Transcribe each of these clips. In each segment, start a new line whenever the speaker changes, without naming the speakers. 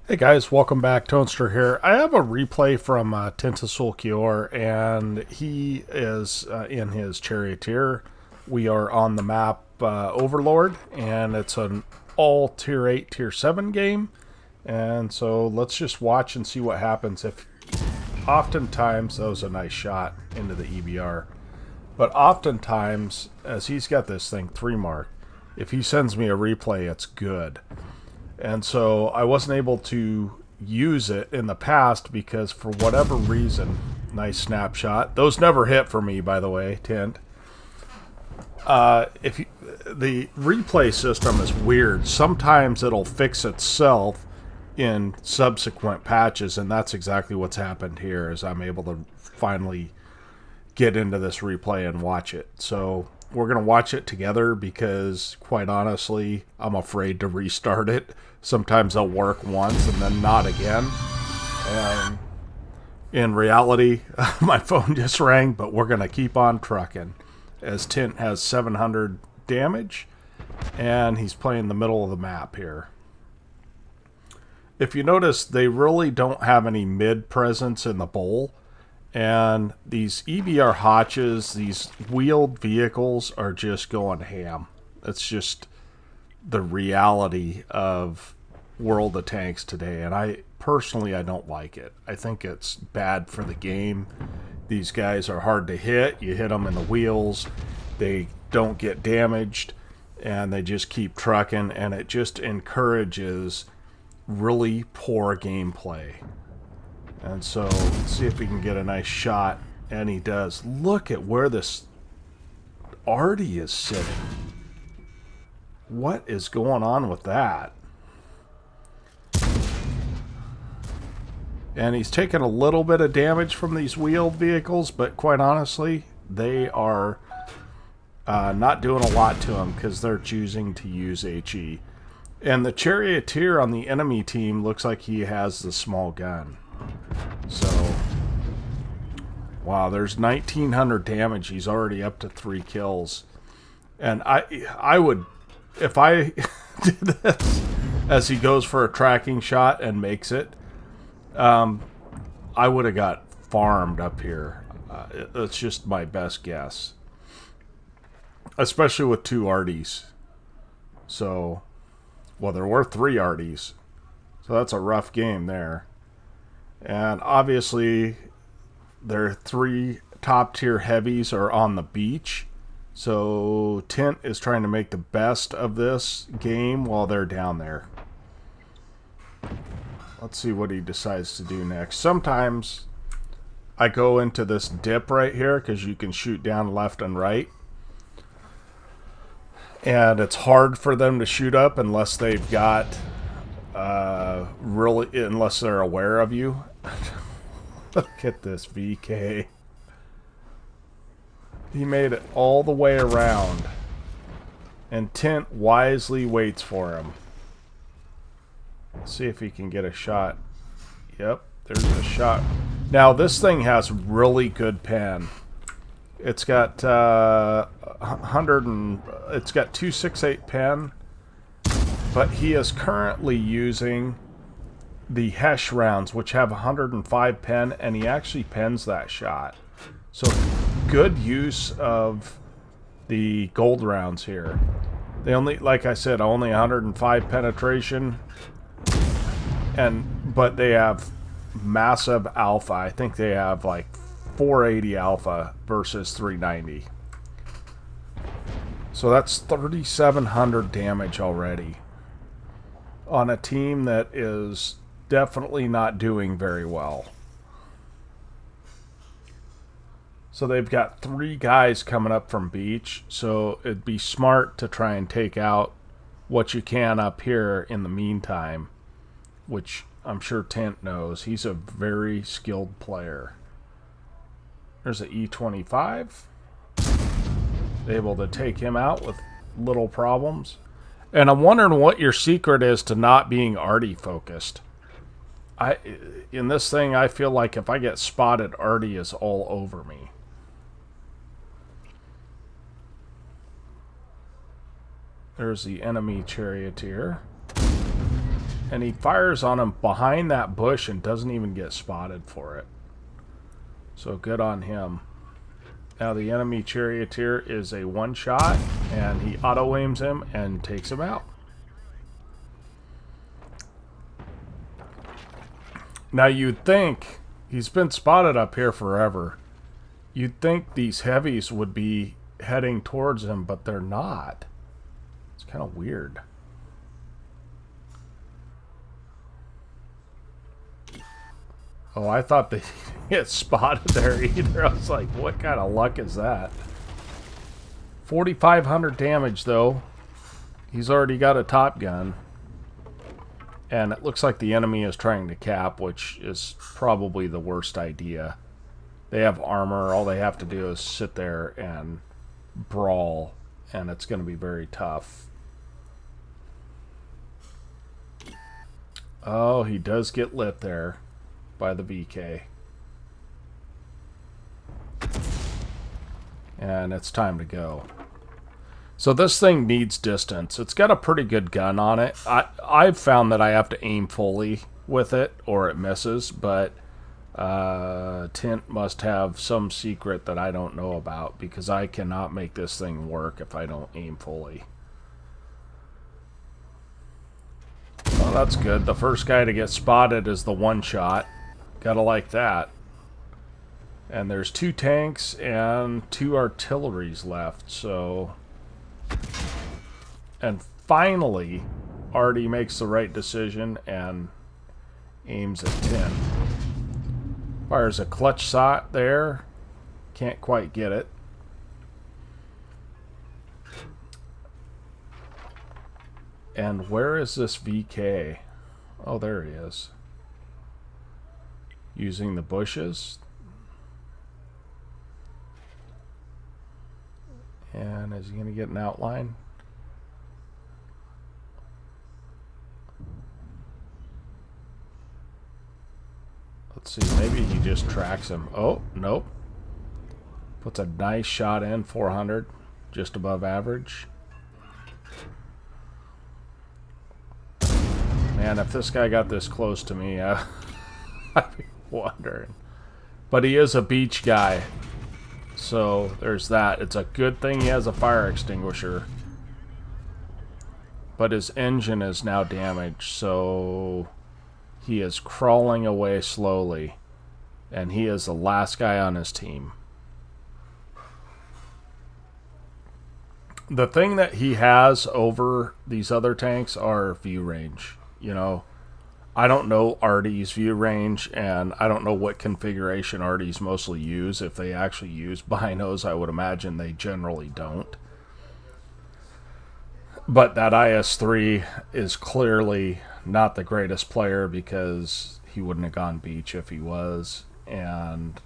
Hey guys, welcome back. Toaster here. I have a replay from Tintasul Kior, and he is in his Charioteer. We are on the map Overlord, and it's an all Tier 8, Tier 7 game. And so let's just watch and see what happens. If oftentimes, that was a nice shot into the EBR, but oftentimes, as he's got this thing 3 mark, if he sends me a replay, it's good. And so I wasn't able to use it in the past because for whatever reason, nice snapshot. Those never hit for me, by the way, Tint. If you, the replay system is weird. Sometimes it'll fix itself in subsequent patches, and that's exactly what's happened here. Is I'm able to finally get into this replay and watch it. So we're going to watch it together because, quite honestly, I'm afraid to restart it. Sometimes they'll work once and then not again. And in reality, my phone just rang, but we're going to keep on trucking. As Tint has 700 damage, and he's playing the middle of the map here. If you notice, they really don't have any mid presence in the bowl. And these EBR Hotches, these wheeled vehicles, are just going ham. It's just the reality of World of Tanks today. And I don't like it. I think it's bad for the game. These guys are hard to hit. You hit them in the wheels, they don't get damaged, and they just keep trucking. And it just encourages really poor gameplay. And so, let's see if we can get a nice shot. And he does. Look at where this Artie is sitting. What is going on with that? And he's taken a little bit of damage from these wheeled vehicles, but quite honestly, they are not doing a lot to him because they're choosing to use HE. And the Charioteer on the enemy team looks like he has the small gun. So, wow, there's 1900 damage. He's already up to 3 kills. And I would, if I did this as he goes for a tracking shot and makes it, I would have got farmed up here. It's just my best guess. Especially with 2 Arties. So, well, there were 3 Arties. So that's a rough game there. And obviously, their 3 top tier heavies are on the beach. So Tint is trying to make the best of this game while they're down there. Let's see what he decides to do next. Sometimes I go into this dip right here because you can shoot down left and right. And it's hard for them to shoot up unless they've got unless they're aware of you. Look at this VK. He made it all the way around. And Tint wisely waits for him. Let's see if he can get a shot. Yep, there's a shot. Now this thing has really good pen. It's got it's got 268 pen, but he is currently using the Hesh rounds, which have 105 pen, and he actually pens that shot. So good use of the gold rounds here. They only, like I said, only 105 penetration, but they have massive alpha. I think they have like 480 alpha versus 390. So that's 3,700 damage already on a team that is definitely not doing very well. So they've got 3 guys coming up from beach, so it'd be smart to try and take out what you can up here in the meantime, which I'm sure Tint knows. He's a very skilled player. There's an E25. Able to take him out with little problems. And I'm wondering what your secret is to not being Artie focused. In this thing, I feel like if I get spotted, Artie is all over me. There's the enemy Charioteer. And he fires on him behind that bush and doesn't even get spotted for it. So good on him. Now the enemy Charioteer is a one-shot, and he auto-aims him and takes him out. Now you'd think, he's been spotted up here forever, you'd think these heavies would be heading towards him, but they're not. It's kind of weird. Oh, I thought they get spotted there either. I was like, what kind of luck is that? 4,500 damage, though. He's already got a top gun. And it looks like the enemy is trying to cap, which is probably the worst idea. They have armor. All they have to do is sit there and brawl, and it's going to be very tough. Oh, he does get lit there by the VK. And it's time to go. So this thing needs distance. It's got a pretty good gun on it. I've found that I have to aim fully with it or it misses, but Tint must have some secret that I don't know about, because I cannot make this thing work if I don't aim fully. Well, that's good. The first guy to get spotted is the one shot. Gotta like that. And there's 2 tanks and 2 artilleries left, so... And finally, Artie makes the right decision and aims at 10. Fires a clutch shot there. Can't quite get it. And where is this VK? Oh, there he is. Using the bushes. And is he going to get an outline? Let's see, maybe he just tracks him. Oh, nope. Puts a nice shot in, 400, just above average. Man, if this guy got this close to me, I'd be wondering. But he is a beach guy, so there's that. It's a good thing he has a fire extinguisher. But his engine is now damaged, so he is crawling away slowly. And he is the last guy on his team. The thing that he has over these other tanks are view range. You know, I don't know Artie's view range, and I don't know what configuration Artie's mostly use. If they actually use binos, I would imagine they generally don't. But that IS-3 is clearly not the greatest player, because he wouldn't have gone beach if he was. And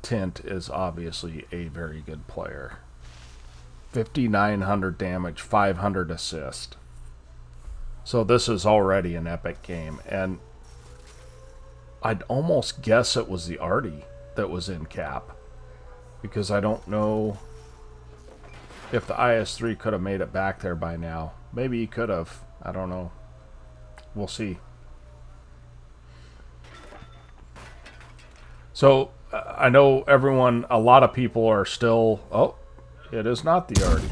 Tint is obviously a very good player. 5,900 damage, 500 assist. So this is already an epic game. And I'd almost guess it was the Artie that was in cap, because I don't know if the IS-3 could have made it back there by now. Maybe he could have. I don't know. We'll see. So I know everyone, a lot of people are still... Oh, it is not the Artie.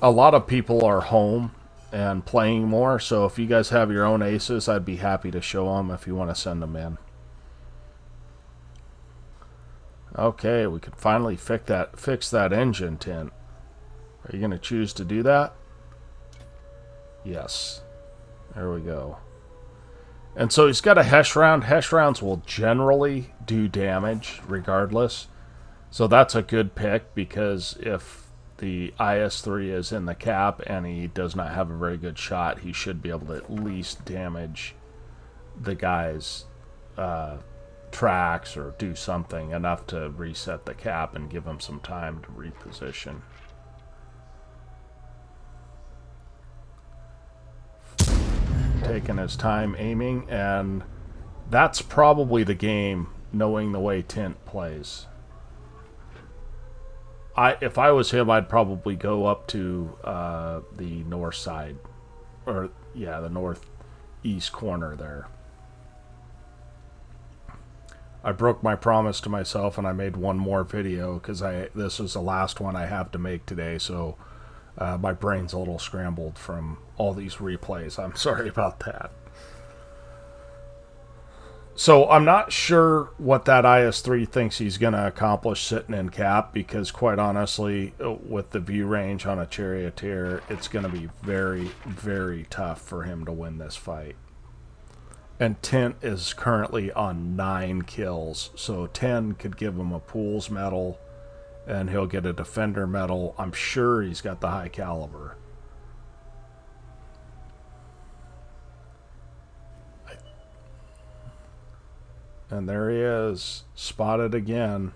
A lot of people are home and playing more, so if you guys have your own aces, I'd be happy to show them if you want to send them in. Okay, we can finally fix that engine tint. Are you going to choose to do that? Yes. There we go. And so he's got a Hesh round. Hesh rounds will generally do damage regardless. So that's a good pick, because if the IS-3 is in the cap and he does not have a very good shot, he should be able to at least damage the guy's tracks or do something enough to reset the cap and give him some time to reposition. Taking his time aiming, and that's probably the game, knowing the way Tint plays. if I was him, I'd probably go up to the north side, or yeah, the northeast corner there. I broke my promise to myself, and I made one more video because this is the last one I have to make today. So my brain's a little scrambled from all these replays. I'm sorry about that. So I'm not sure what that IS-3 thinks he's going to accomplish sitting in cap, because quite honestly, with the view range on a Charioteer, it's going to be very, very tough for him to win this fight. And Tint is currently on 9 kills, so 10 could give him a Pools medal, and he'll get a Defender medal. I'm sure he's got the high caliber. And there he is, spotted again.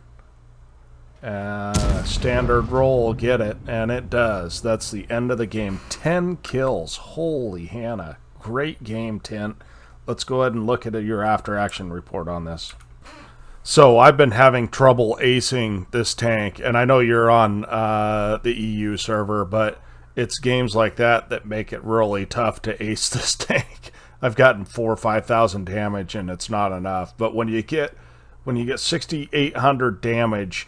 Standard roll, get it, and it does. That's the end of the game. 10 kills. Holy Hannah. Great game, Tint. Let's go ahead and look at your after-action report on this. So I've been having trouble acing this tank, and I know you're on the EU server, but it's games like that that make it really tough to ace this tank. I've gotten 4,000 or 5,000 damage, and it's not enough. But when you get 6,800 damage,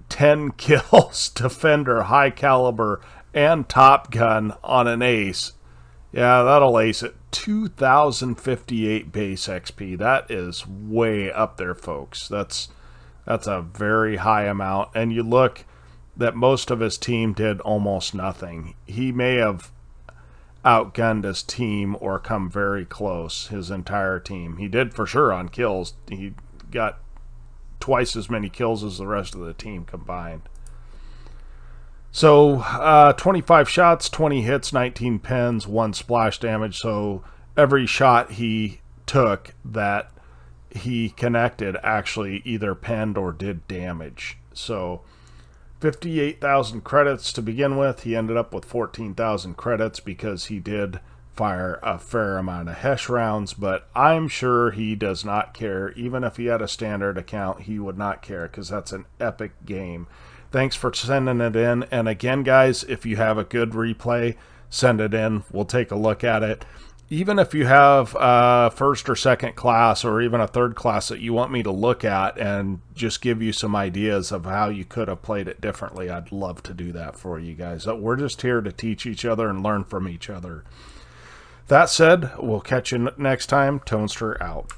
10 kills, Defender, high caliber, and Top Gun on an ace, yeah, that'll ace it. 2,058 base XP. That is way up there, folks. That's a very high amount. And you look that most of his team did almost nothing. He may have outgunned his team or come very close, his entire team. He did for sure on kills. He got twice as many kills as the rest of the team combined. So 25 shots, 20 hits, 19 pins, 1 splash damage. So every shot he took that he connected actually either pinned or did damage. So 58,000 credits to begin with. He ended up with 14,000 credits because he did fire a fair amount of Hesh rounds, but I'm sure he does not care. Even if he had a standard account, he would not care, because that's an epic game. Thanks for sending it in. And again, guys, if you have a good replay, send it in. We'll take a look at it. Even if you have first or second class, or even a third class that you want me to look at and just give you some ideas of how you could have played it differently, I'd love to do that for you guys. We're just here to teach each other and learn from each other. That said, we'll catch you next time. Tonester out.